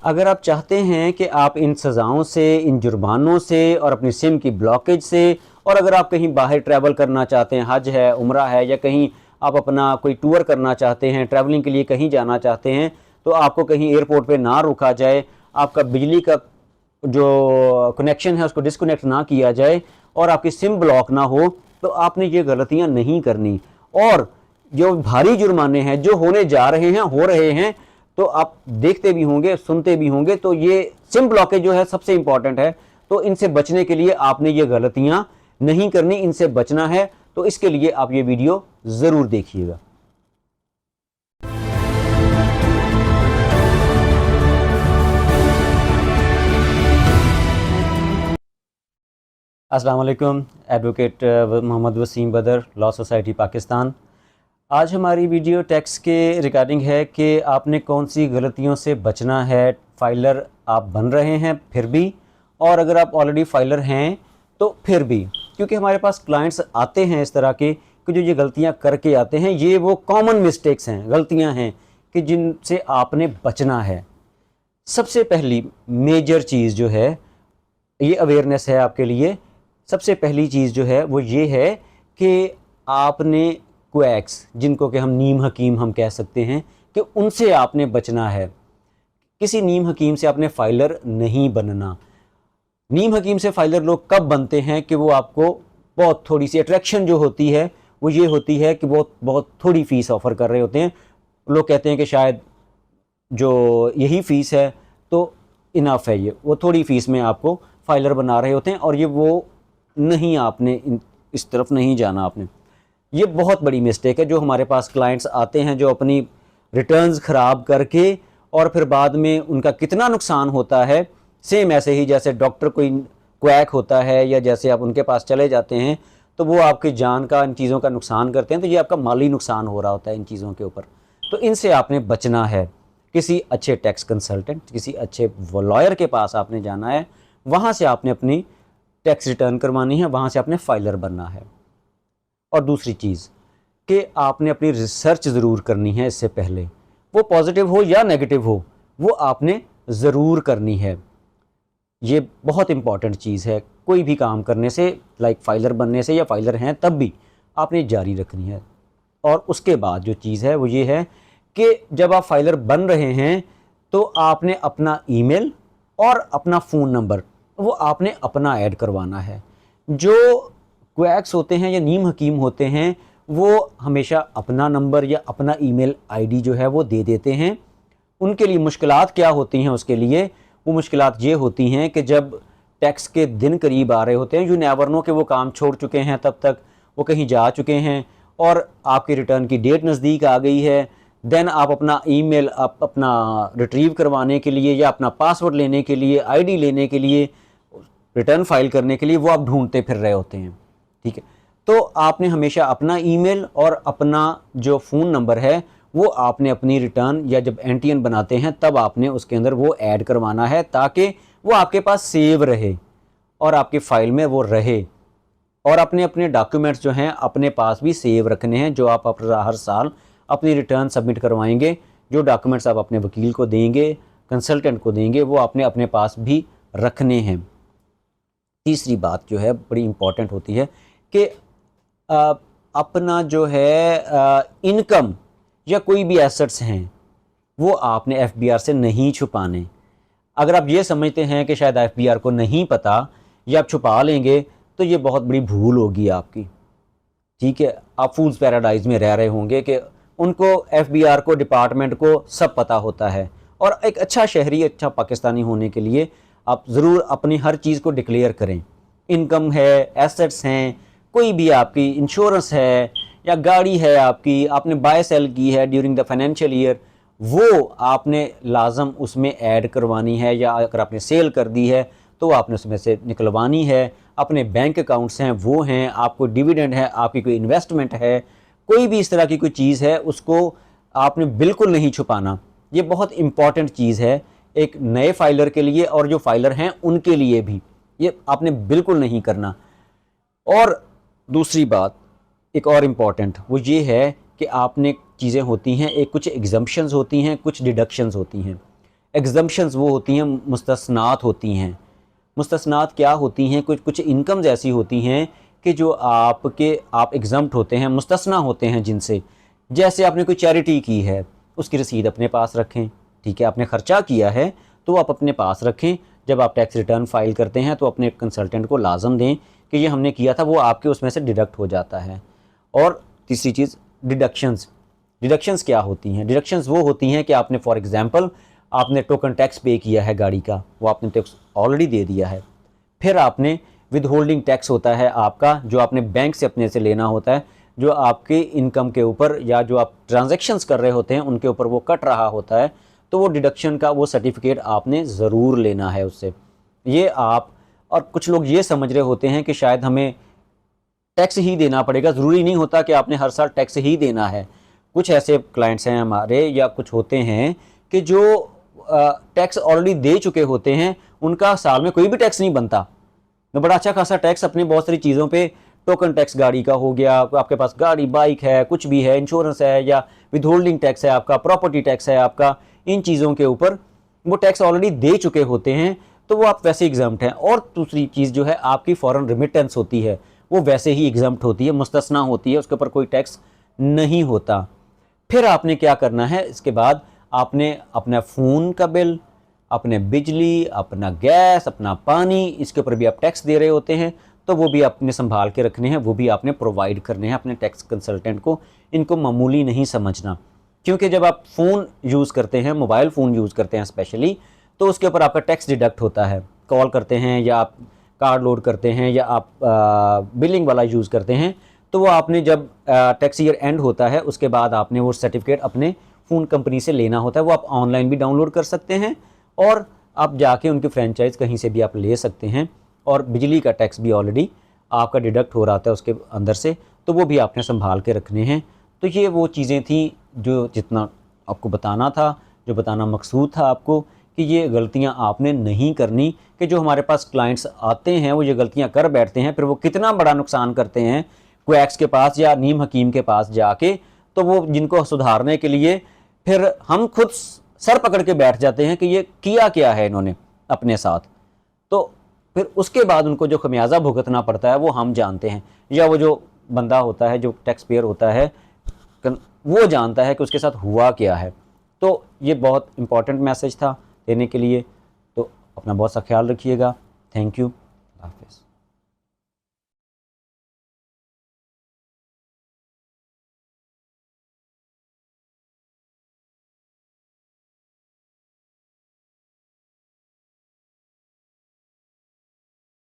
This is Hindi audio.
अगर आप चाहते हैं कि आप इन सज़ाओं से, इन जुर्मानों से और अपनी सिम की ब्लॉकेज से, और अगर आप कहीं बाहर ट्रैवल करना चाहते हैं, हज है, उम्रा है, या कहीं आप अपना कोई टूर करना चाहते हैं, ट्रैवलिंग के लिए कहीं जाना चाहते हैं, तो आपको कहीं एयरपोर्ट पे ना रुका जाए, आपका बिजली का जो कनेक्शन है उसको डिस्कनेक्ट ना किया जाए और आपकी सिम ब्लॉक ना हो, तो आपने ये गलतियां नहीं करनी। और जो भारी जुर्माने हैं जो होने जा रहे हैं, हो रहे हैं, तो आप देखते भी होंगे, सुनते भी होंगे, तो ये सिम ब्लॉकेज जो है सबसे इंपॉर्टेंट है। तो इनसे बचने के लिए आपने ये गलतियां नहीं करनी, इनसे बचना है, तो इसके लिए आप ये वीडियो ज़रूर देखिएगा। अस्सलाम वालेकुम, एडवोकेट मोहम्मद वसीम बदर, लॉ सोसाइटी पाकिस्तान। आज हमारी वीडियो टैक्स के रिगार्डिंग है कि आपने कौन सी गलतियों से बचना है। फाइलर आप बन रहे हैं फिर भी, और अगर आप ऑलरेडी फाइलर हैं तो फिर भी, क्योंकि हमारे पास क्लाइंट्स आते हैं इस तरह के कि जो ये गलतियां करके आते हैं, ये वो कॉमन मिस्टेक्स हैं, गलतियां हैं कि जिनसे आपने बचना है। सबसे पहली मेजर चीज़ जो है, ये अवेयरनेस है आपके लिए। सबसे पहली चीज़ जो है वो ये है कि आपने क्वैक्स, जिनको कि हम नीम हकीम हम कह सकते हैं, कि उनसे आपने बचना है। किसी नीम हकीम से आपने फाइलर नहीं बनना। नीम हकीम से फाइलर लोग कब बनते हैं कि वो आपको बहुत थोड़ी सी अट्रैक्शन जो होती है वो ये होती है कि बहुत बहुत थोड़ी फ़ीस ऑफ़र कर रहे होते हैं। लोग कहते हैं कि शायद जो यही फ़ीस है तो इनफ है, ये वो थोड़ी फ़ीस में आपको फाइलर बना रहे होते हैं, और ये वो नहीं, आपने इस तरफ नहीं जाना आपने। ये बहुत बड़ी मिस्टेक है। जो हमारे पास क्लाइंट्स आते हैं जो अपनी रिटर्न्स ख़राब करके, और फिर बाद में उनका कितना नुकसान होता है, सेम ऐसे ही जैसे डॉक्टर कोई क्वैक होता है, या जैसे आप उनके पास चले जाते हैं तो वो आपकी जान का, इन चीज़ों का नुकसान करते हैं, तो ये आपका माली नुकसान हो रहा होता है इन चीज़ों के ऊपर। तो इनसे आपने बचना है। किसी अच्छे टैक्स कंसल्टेंट, किसी अच्छे लॉयर के पास आपने जाना है, वहाँ से आपने अपनी टैक्स रिटर्न करवानी है, वहाँ से आपने फाइलर बनना है। और दूसरी चीज़ कि आपने अपनी रिसर्च ज़रूर करनी है इससे पहले, वो पॉजिटिव हो या नेगेटिव हो, वो आपने ज़रूर करनी है। ये बहुत इंपॉर्टेंट चीज़ है। कोई भी काम करने से, लाइक फाइलर बनने से, या फाइलर हैं तब भी आपने जारी रखनी है। और उसके बाद जो चीज़ है वो ये है कि जब आप फाइलर बन रहे हैं तो आपने अपना ईमेल और अपना फ़ोन नंबर वो आपने अपना ऐड करवाना है। जो क्वैक्स होते हैं या नीम हकीम होते हैं, वो हमेशा अपना नंबर या अपना ईमेल आईडी जो है वो दे देते हैं। उनके लिए मुश्किलात क्या होती हैं, उसके लिए वो मुश्किलात ये होती हैं कि जब टैक्स के दिन करीब आ रहे होते हैं, यू नेवर नो कि वो काम छोड़ चुके हैं, तब तक वो कहीं जा चुके हैं, और आपकी रिटर्न की डेट नज़दीक आ गई है। देन आप अपना ईमेल आप अपना रिट्रीव करवाने के लिए, या अपना पासवर्ड लेने के लिए, आईडी लेने के लिए, रिटर्न फाइल करने के लिए वो आप ढूंढते फिर रहे होते हैं। ठीक है, तो आपने हमेशा अपना ईमेल और अपना जो फ़ोन नंबर है वो आपने अपनी रिटर्न, या जब एनटीएन बनाते हैं तब आपने उसके अंदर वो ऐड करवाना है, ताकि वो आपके पास सेव रहे और आपकी फ़ाइल में वो रहे। और अपने अपने डॉक्यूमेंट्स जो हैं अपने पास भी सेव रखने हैं, जो आप हर साल अपनी रिटर्न सबमिट करवाएंगे। जो डॉक्यूमेंट्स आप अपने वकील को देंगे, कंसल्टेंट को देंगे, वो आपने अपने पास भी रखने हैं। तीसरी बात जो है बड़ी इम्पॉर्टेंट होती है कि अपना जो है इनकम या कोई भी एसेट्स हैं वो आपने एफबीआर से नहीं छुपाने। अगर आप ये समझते हैं कि शायद एफबीआर को नहीं पता या आप छुपा लेंगे, तो ये बहुत बड़ी भूल होगी आपकी। ठीक है, आप फूल्स पैराडाइज में रह रहे होंगे कि उनको, एफबीआर को, डिपार्टमेंट को सब पता होता है। और एक अच्छा शहरी, अच्छा पाकिस्तानी होने के लिए आप ज़रूर अपनी हर चीज़ को डिक्लेयर करें। इनकम है, एसेट्स हैं, कोई भी आपकी इंश्योरेंस है या गाड़ी है आपकी, आपने बाय सेल की है ड्यूरिंग द फाइनेंशियल ईयर, वो आपने लाजम उसमें ऐड करवानी है। या अगर आपने सेल कर दी है तो आपने उसमें से निकलवानी है। अपने बैंक अकाउंट्स हैं वो हैं, आपको डिविडेंड है, आपकी कोई इन्वेस्टमेंट है, कोई भी इस तरह की कोई चीज़ है, उसको आपने बिल्कुल नहीं छुपाना। ये बहुत इंपॉर्टेंट चीज़ है एक नए फाइलर के लिए, और जो फाइलर हैं उनके लिए भी, ये आपने बिल्कुल नहीं करना। और दूसरी बात एक और इम्पॉर्टेंट वो ये है कि आपने, चीज़ें होती हैं, एक कुछ एग्जम्पशंस होती हैं, कुछ डिडक्शंस होती हैं। एग्जम्पशंस वो होती हैं, मुस्तस्नात होती हैं। मुस्तस्नात क्या होती हैं? कुछ कुछ इनकम्स ऐसी होती हैं कि जो आप एग्जम्प्ट होते हैं, मुस्तस्ना होते हैं जिनसे। जैसे आपने कोई चैरिटी की है, उसकी रसीद अपने पास रखें, ठीक है, आपने ख़र्चा किया है तो आप अपने पास रखें। जब आप टैक्स रिटर्न फाइल करते हैं तो अपने कंसल्टेंट को लाजम दें कि ये हमने किया था, वो आपके उसमें से डिडक्ट हो जाता है। और तीसरी चीज़, डिडक्शंस। डिडक्शंस क्या होती हैं? डिडक्शंस वो होती हैं कि आपने फॉर एग्जांपल आपने टोकन टैक्स पे किया है गाड़ी का, वो आपने टैक्स ऑलरेडी दे दिया है। फिर आपने विद होल्डिंग टैक्स होता है आपका, जो आपने बैंक से अपने से लेना होता है, जो आपके इनकम के ऊपर या जो आप ट्रांजैक्शंस कर रहे होते हैं उनके ऊपर वो कट रहा होता है। तो वो डिडक्शन का वो सर्टिफिकेट आपने ज़रूर लेना है उससे। ये आप, और कुछ लोग ये समझ रहे होते हैं कि शायद हमें टैक्स ही देना पड़ेगा। ज़रूरी नहीं होता कि आपने हर साल टैक्स ही देना है। कुछ ऐसे क्लाइंट्स हैं हमारे या कुछ होते हैं कि जो टैक्स ऑलरेडी दे चुके होते हैं, उनका साल में कोई भी टैक्स नहीं बनता। तो बड़ा अच्छा खासा टैक्स अपनी बहुत सारी चीज़ों पे, टोकन टैक्स गाड़ी का हो गया, आपके पास गाड़ी बाइक है, कुछ भी है, इंश्योरेंस है, या विद होल्डिंग टैक्स है आपका, प्रॉपर्टी टैक्स है आपका, इन चीज़ों के ऊपर वो टैक्स ऑलरेडी दे चुके होते हैं, तो वो आप वैसे एग्जाम्प्ट हैं। और दूसरी चीज़ जो है आपकी फॉरेन रिमिटेंस होती है, वो वैसे ही एग्जाम्प्ट होती है, मुस्तस्ना होती है, उसके ऊपर कोई टैक्स नहीं होता। फिर आपने क्या करना है, इसके बाद आपने अपना फ़ोन का बिल, अपने बिजली, अपना गैस, अपना पानी, इसके ऊपर भी आप टैक्स दे रहे होते हैं, तो वो भी आपने संभाल के रखने हैं, वो भी आपने प्रोवाइड करने हैं अपने टैक्स कंसल्टेंट को। इनको मामूली नहीं समझना, क्योंकि जब आप फ़ोन यूज़ करते हैं, मोबाइल फ़ोन यूज़ करते हैं स्पेशली, तो उसके ऊपर आपका टैक्स डिडक्ट होता है। कॉल करते हैं या आप कार्ड लोड करते हैं या आप बिलिंग वाला यूज़ करते हैं, तो वो आपने जब टैक्स ईयर एंड होता है उसके बाद आपने वो सर्टिफिकेट अपने फ़ोन कंपनी से लेना होता है। वो आप ऑनलाइन भी डाउनलोड कर सकते हैं और आप जाके उनकी फ्रेंचाइज कहीं से भी आप ले सकते हैं। और बिजली का टैक्स भी ऑलरेडी आपका डिडक्ट हो रहा था उसके अंदर से, तो वो भी आपने संभाल के रखने हैं। तो ये वो चीज़ें थी जो जितना आपको बताना था, जो बताना मकसूद था आपको, कि ये गलतियां आपने नहीं करनी। कि जो हमारे पास क्लाइंट्स आते हैं वो ये गलतियां कर बैठते हैं, फिर वो कितना बड़ा नुकसान करते हैं क्वैक्स के पास या नीम हकीम के पास जाके, तो वो जिनको सुधारने के लिए फिर हम खुद सर पकड़ के बैठ जाते हैं कि ये किया क्या है इन्होंने अपने साथ। तो फिर उसके बाद उनको जो खमियाजा भुगतना पड़ता है वो हम जानते हैं, या वो जो बंदा होता है जो टैक्स पेयर होता है वो जानता है कि उसके साथ हुआ क्या है। तो ये बहुत इम्पॉर्टेंट मैसेज था देने के लिए। तो अपना बहुत सा ख्याल रखिएगा। Thank you. हाफिज़।